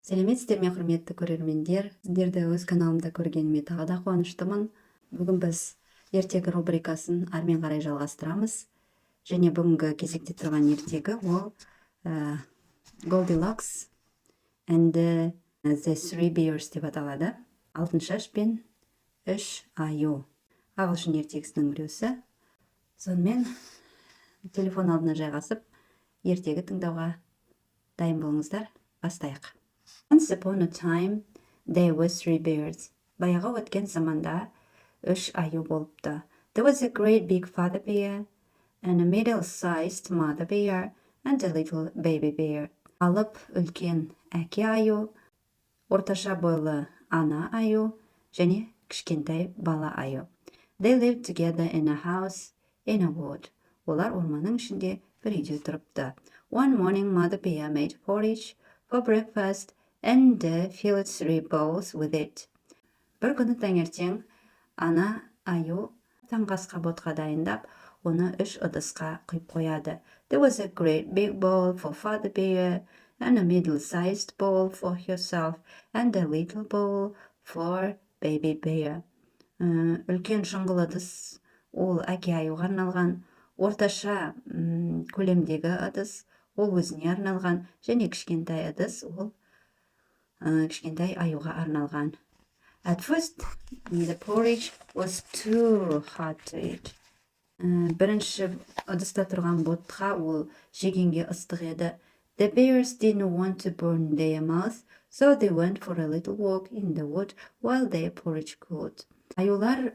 Салеметсізбе, құрметті көрермендер. Сіздерді өз каналымда көргеніме тағы да қуаныштымын. Бүгін біз ертегі рубрикасын әрмен қарай жалғастырамыз. Және бүгінгі кезекте тұрған ертегі ол Goldilocks and the Three Bears деп аталады. Алтыншаш пен үш аю. Ағылшын ертегісінің біреусі. Сонымен телефон алдына жайғасып, ертегі тыңдауға дайын болыңыздар. Бастайық. Once upon a time, there were three bears. Баяғы өткен заманда үш аю болыпты. There was a great big father bear, and a middle-sized mother bear, and a little baby bear. Алып үлкен әке аю, орташа бойлы ана аю, және кішкентай бала аю. They lived together in a house in a wood. Олар орманның ішінде бір үйде тұрыпты. One morning, mother bear made porridge for breakfast and filled 3 bowls with it. Бір күні таңертең ана аю таңғы асқа ботқа дайындап, оны 3 ыдысқа құйып қояды. There was a great big bowl for father bear, and a middle-sized bowl for herself, and a little bowl for baby bear. Үлкен шұңғыл ыдыс ол әке аюға арналған, орташа көлемдегі ыдыс ол өзіне арналған, және кішкентай ыдыс ол кішкентай аюға арналған. At first, the porridge was too hot to eat. Бірінші ыдыста тұрған ботқа ол жегенге ыстық еді. The bears didn't want to burn their mouths, so they went for a little walk in the wood while their porridge cooled. Аюлар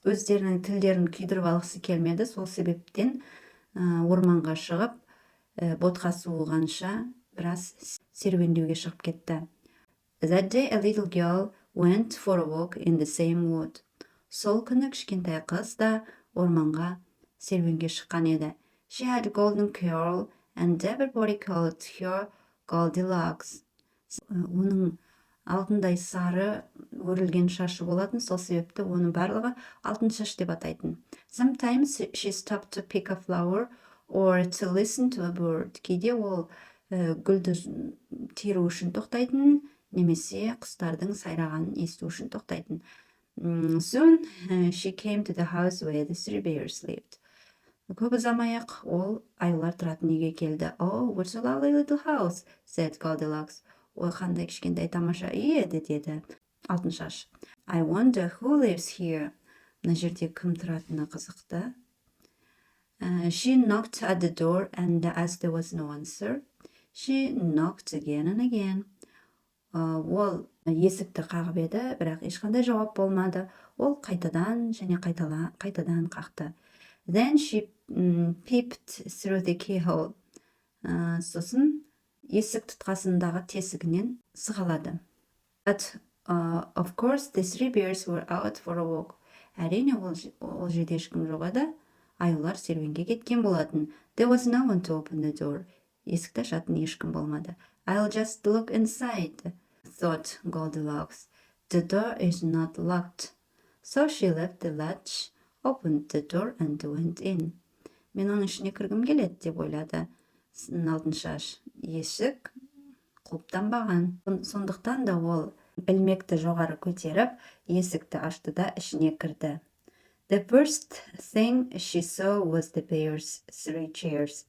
өздерінің тілдерін күйдіріп алғысы келмеді, сол себептен орманға шығып, ботқа суығанша біраз серуендеуге шығып кетті. That day a little girl went for a walk in the same wood. Сол күні кішкентай қыз да орманға серуенге шыққан еді. She had a golden curl and everybody called her Goldilocks. Оның алтындай сары өрілген шашы болатын, сол себепті оның барлығы алтыншаш деп атайтын. Sometimes she stopped to pick a flower or to listen to a bird. Кейде ол гүлді теру үшін тоқтайтын, немесе құстардың сайрағанын есту үшін тоқтайтын. Soon she came to the house where the three bears lived. Көп ұзамай-ақ ол аюлар тұратын үйге келді. Oh, what a lovely little house, said Goldilocks. Ой, қандай кішкентай тамаша үй еді, деді алтыншаш. I wonder who lives here. Мына жерде кім тұратыны қызықты. She knocked at the door, and as there was no answer, she knocked again and again. Ол есікті қағып еді, бірақ ешқандай жауап болмады. Ол қайтадан және қайтадан қақты. Then she peeped through the keyhole. Сосын есік тұтқасындағы тесігінен сығалады. But of course the three bears were out for a walk. Әрине ол жерде ешкім жоқ еді. Аюлар серуенге кеткен болатын. There was no one to open the door. Есікті ашатын ешкім болмады. I'll just look inside, thought Goldilocks. The door is not locked. So she left the latch, opened the door and went in. Мен оның ішіне кіргім келеді, деп ойлады алтыншаш. Есік құлыптанбаған. Сондықтан да ол ілмекті жоғары көтеріп, есікті ашты да ішіне кірді. The first thing she saw was the bears' 3 chairs.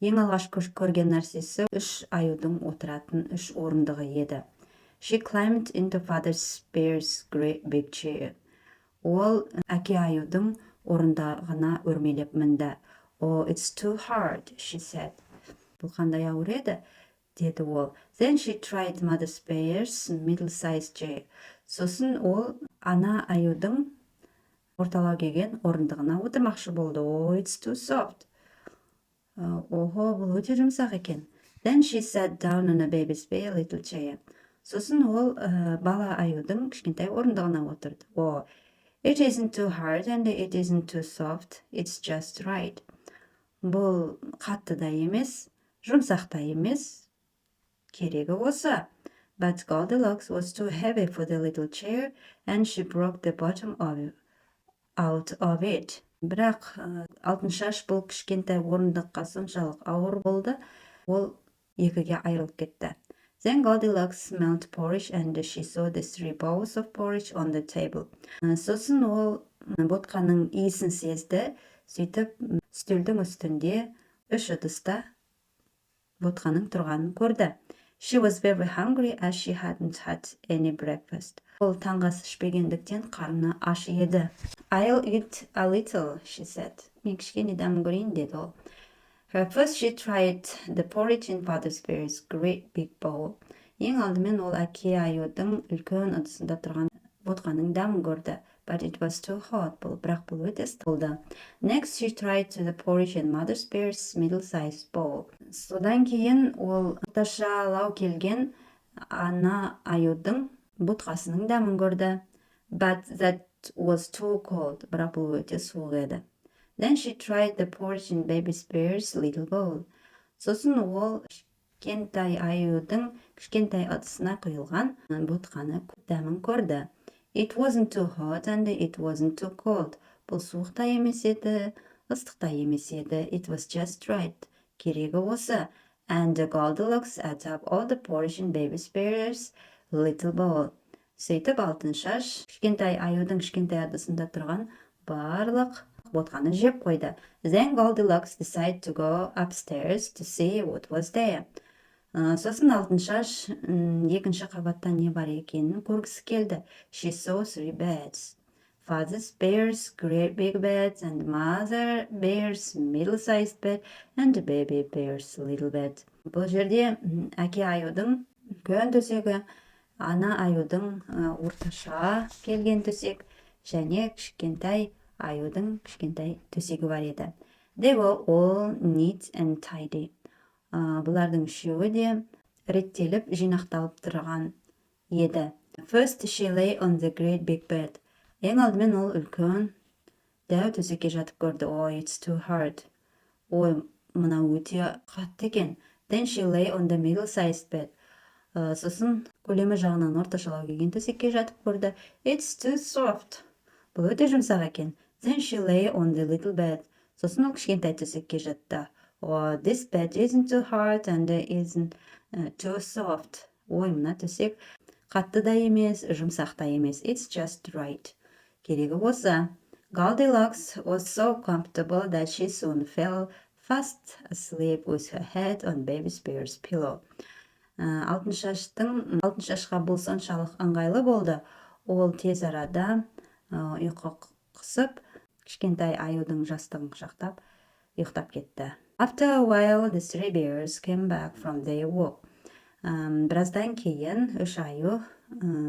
Ең алғаш көрген нәрсесі 3 аюдың отыратын 3 орындығы еді. She climbed into father bear's great big chair. Ол әке аюдың орындығына өрмелеп мінді. Oh, it's too hard, she said. Бұл қандай ауыр еді, деді ол. Then she tried mother bear's middle-sized chair. Сосын ол ана аюдың орталау келген орындығына отырмақшы болды. Oh, it's too soft. Охо, бұл өте жұмсақ екен. Then she sat down on a baby's bear little chair. Сосын ол бала аюдың кішкентай орындығына отырды. Oh, it isn't too hard and it isn't too soft. It's just right. Бұл қатты да емес, жұмсақ та емес. Керегі осы. But Goldilocks was too heavy for the little chair and she broke the bottom out of it. Бірақ алтыншаш бұл кішкентай орындыққа соншалық ауыр болды, ол екіге айырылып кетті. Then Goldilocks smelled porridge and she saw the 3 bowls of porridge on the table. Сосын ол ботқаның иісін сезді, сөйтіп үстелдің үстінде 3 ыдыста ботқаның тұрғанын көрді. She was very hungry as she hadn't had any breakfast. Ол таңғы ас ішпегендіктен қарны аш еді. I'll eat a little, she said. Мен кішкене дәмін көрейін, деді ол. First she tried the porridge in Father's Bear's great big bowl. Ең алдымен ол әке аюдың үлкен ыдысында тұрған ботқаның дәмін көрді. But it was too hot. Бірақ бұл өте ыстық болды. Next she tried the porridge in Mother's Bear's middle-sized bowl. Содан кейін ол орташалау келген ана аюдың ботқасының дәмін көрді. But that was too cold. Бірақ бұл өте суық еді. Then she tried the porridge in Baby Bear's little bowl. Сосын ол кішкентай аюдың кішкентай ыдысына құйылған ботқаны дәмін көрді. It wasn't too hot and it wasn't too cold. Бұл суық та емес еді, ыстық та емес еді. It was just right. Керегі осы. And Goldilocks ate up all the porridge in Baby Bear's little bowl. Сөйтіп Алтыншаш кішкентай аюдың кішкентай ыдысында тұрған барлық ботқаны жеп қойды. Then Goldilocks decided to go upstairs to see what was there. Сосын Алтыншаш екінші қабатта не бар екенін көргісі келді. She saw 3 beds. Father's Bear's great big bed and Mother Bear's middle-sized bed and Baby Bear's little bed. Бұл жерде әке аюдың үлкен төсегі, ана аюдың орташа келген төсек және кішкентай аюдың кішкентай төсегі бар еді. They were all neat and tidy. Бұлардың үшеуі де реттеліп жинақталып тұрған еді. First she lay on the great big bed. Ең алдымен ол үлкен дәу төсекке жатып көрді. Oh, it's too hard. Ой, мына өте қатты екен. Then she lay on the middle-sized bed. Сосын көлемі жағынан орташалау келген төсекке жатып көрді. It's too soft. Бұл өте жұмсақ екен. Then she lay on the little bed. Сосын ол кішкентай төсекке жатты. Oh, this bed isn't too hard and isn't too soft. Ой, мына төсек қатты да емес, жұмсақ та емес. It's just right. Керегі осы. Goldilocks was so comfortable that she soon fell fast asleep with her head on Baby Bear's pillow. Алтыншашқа бұл соншалық ыңғайлы болды. Ол тез арада ұйқы қысып, кішкентай аюдың жастығын құшақтап, ұйықтап кетті. After a while, the 3 bears came back from their walk. Біраздан кейін 3 аю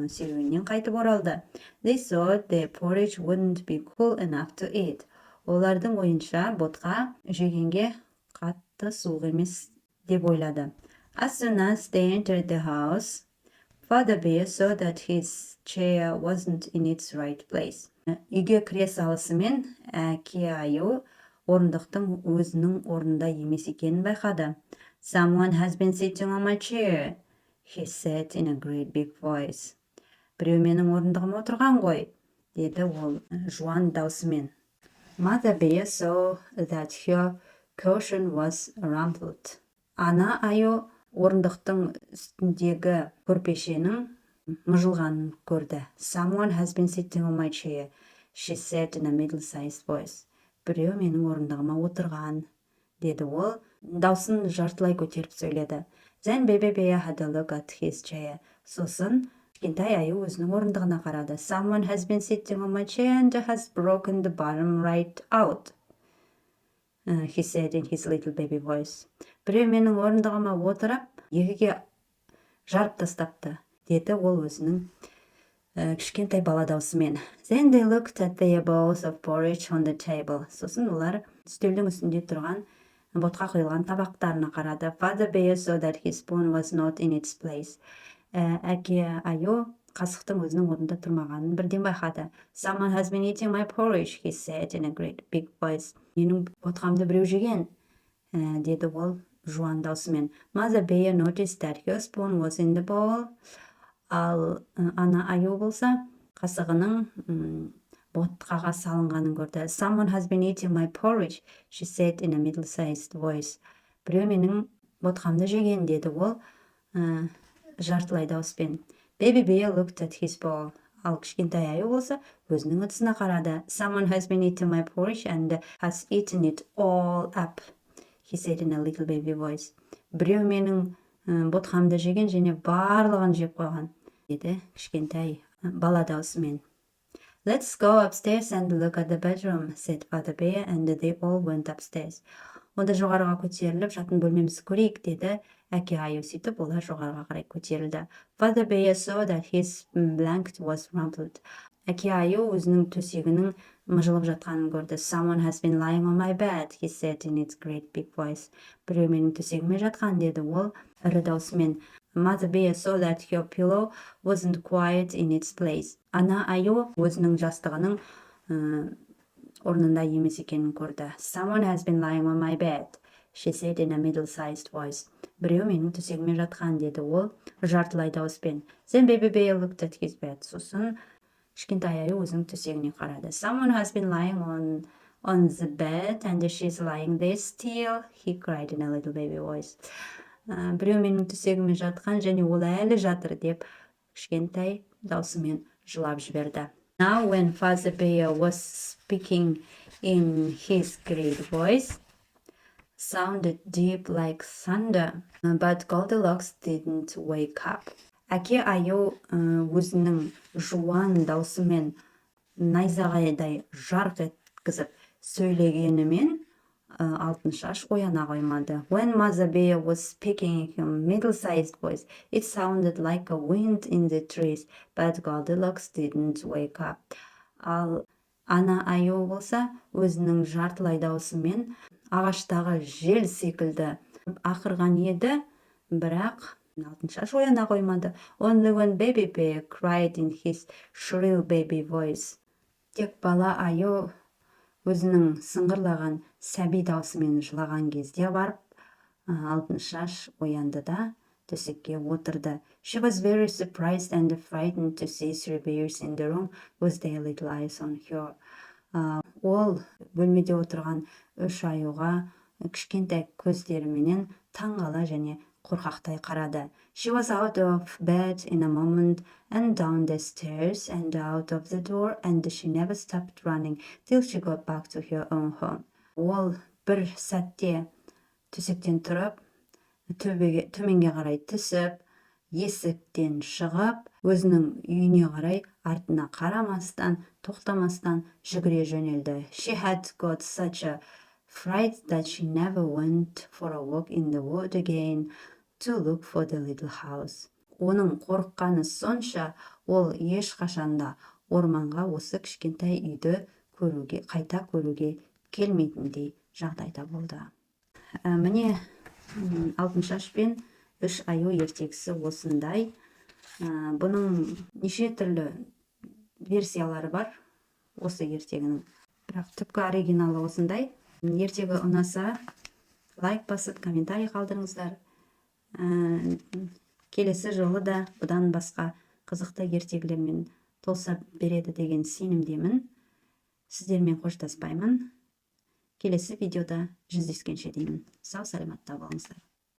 серуеннен қайтып оралды. They thought their porridge wouldn't be cool enough to eat. Олардың ойынша ботқа жегенге қатты суық емес деп ойлады. As soon as they entered the house, Father Bear saw that his chair wasn't in its right place. Үйге кіре салысымен әке аю орындықтың өзінің орнында емес екенін байқады. Someone has been sitting on my chair, he said in a great big voice. Біреу менің орындығыма отырған ғой, деді ол жуан даусымен. Mother Bear saw that her cushion was rumpled. Ана аю орындықтың үстіндегі көрпешенің мұжылғанын көрді. Someone has been sitting on my chair, she said in a middle-sized voice. Біреу менің орындығыма отырған, деді ол, даусын жартылай көтеріп сөйледі. Then Baby Bear had a look at his chair. Сосын кішкентай аю өзінің орындығына қарады. Someone has been sitting on my chair and has broken the bottom right out, he said in his little baby voice. Біреу менің орындығыма отырып, екіге жарып тастапты, деді ол өзінің кішкентай бала даусымен. Then they looked at their bowls of porridge on the table. Сосын олар үстелдің үстінде тұрған ботқа құйылған табақтарына қарады. Father Bear saw that his spoon was not in its place. Әке аю қасықтың өзінің орнында тұрмағанын бірден байқады. Someone has been eating my porridge, he said in a great big voice. Менің ботқамды біреу жеген, деді ол жуан даусымен. Mother Bear noticed that her spoon was in the bowl. Ал ана аю болса, қасығының ботқаға салынғанын көрді. Someone has been eating my porridge, she said in a middle-sized voice. Біреу менің ботқамды жеген, деді ол жартылай дауыспен. Baby bear looked at his ball. Ал кішкентай аю болса, өзінің ыдысына қарады. Someone has been eating my porridge and has eaten it all up, he said in a little baby voice. Біреу менің ботқамды жеген және барлығын жеп қойған, деді кішкентай бала даусымен. Let's go upstairs and look at the bedroom, said Father Bear, and they all went upstairs. Онда жоғарыға көтеріліп, жатын бөлмемізді көрейік, деді әке аю. Сөйтіп, олар жоғарыға қарай көтерілді. Father Bear saw that his blanket was rumpled. Әке аю өзінің төсегінің мыжылып жатқанын көрді. Someone has been lying on my bed, he said in its great big voice. Біреу менің төсегіме жатқан, деді ол ірі даусымен. Mother Bear saw that her pillow wasn't quite in its place. Ана аю өзінің жастығының орнында емес екенін көрді. Someone has been lying on my bed, she said in a middle-sized voice. Біреу менің төсегіме жатқан, деді ол жартылай дауыспен. Then Baby Bear looked at his bed. Сосын кішкентай аю өзінің төсегіне қарады. Someone has been lying on the bed and she's lying there still, he cried in a little baby voice. Біреу менің төсегіме жатқан және ол әлі жатыр, деп кішкентай даусымен жылап жіберді. Now when Father Bear was speaking in his great voice, sounded deep like thunder, but Goldilocks didn't wake up. Әке аю өзінің жуан даусымен найзағайдай жарқ еткізіп сөйлегенімен Алтыншаш ояна қоймады. When Mother Bear was speaking in a middle-sized voice, it sounded like a wind in the trees, but Goldilocks didn't wake up. Ал ана аю болса, өзінің жартылай даусымен ағаштағы жел секілді ақырған еді, бірақ Алтыншаш ояна қоймады. Only when Baby Bear cried in his shrill baby voice. Тек бала аю өзінің сыңғырлаған сәби даусымен жылаған кезде барып, Алтыншаш оянды да төсекке отырды. She was very surprised and frightened to see three bears in the room with their little eyes on her. Ол бөлмеде отырған үш аюға кішкентай көздеріменен таңғала және қорқақтай қарады. She was out of bed in a moment and down the stairs and out of the door, and she never stopped running till she got back to her own home. Ол бір сәтте төсектен тұрып, төменге қарай түсіп, есіктен шығып, өзінің үйіне қарай артына қарамастан, тоқтамастан жүгіре жөнелді. She had got such a fright that she never went for a walk in the wood again to look for the little house. Оның қорыққаны сонша, ол ешқашанда орманға осы кішкентай үйді қайта көруге келмейтіндей жағдайда болды. Міне Алтыншаш пен үш аю ертегісі осындай. Бұның неше түрлі версиялары бар осы ертегінің. Бірақ түпкі оригиналы осындай. Ертегі ұнаса, лайк басып, комментарий қалдырыңыздар. Келесі жолы да бұдан басқа қызықты ертегілермен толса береді деген сенімдемін. Сіздермен қоштаспаймын. Келесі видеода жүздескенше деймін. Сау саламатта болыңыздар.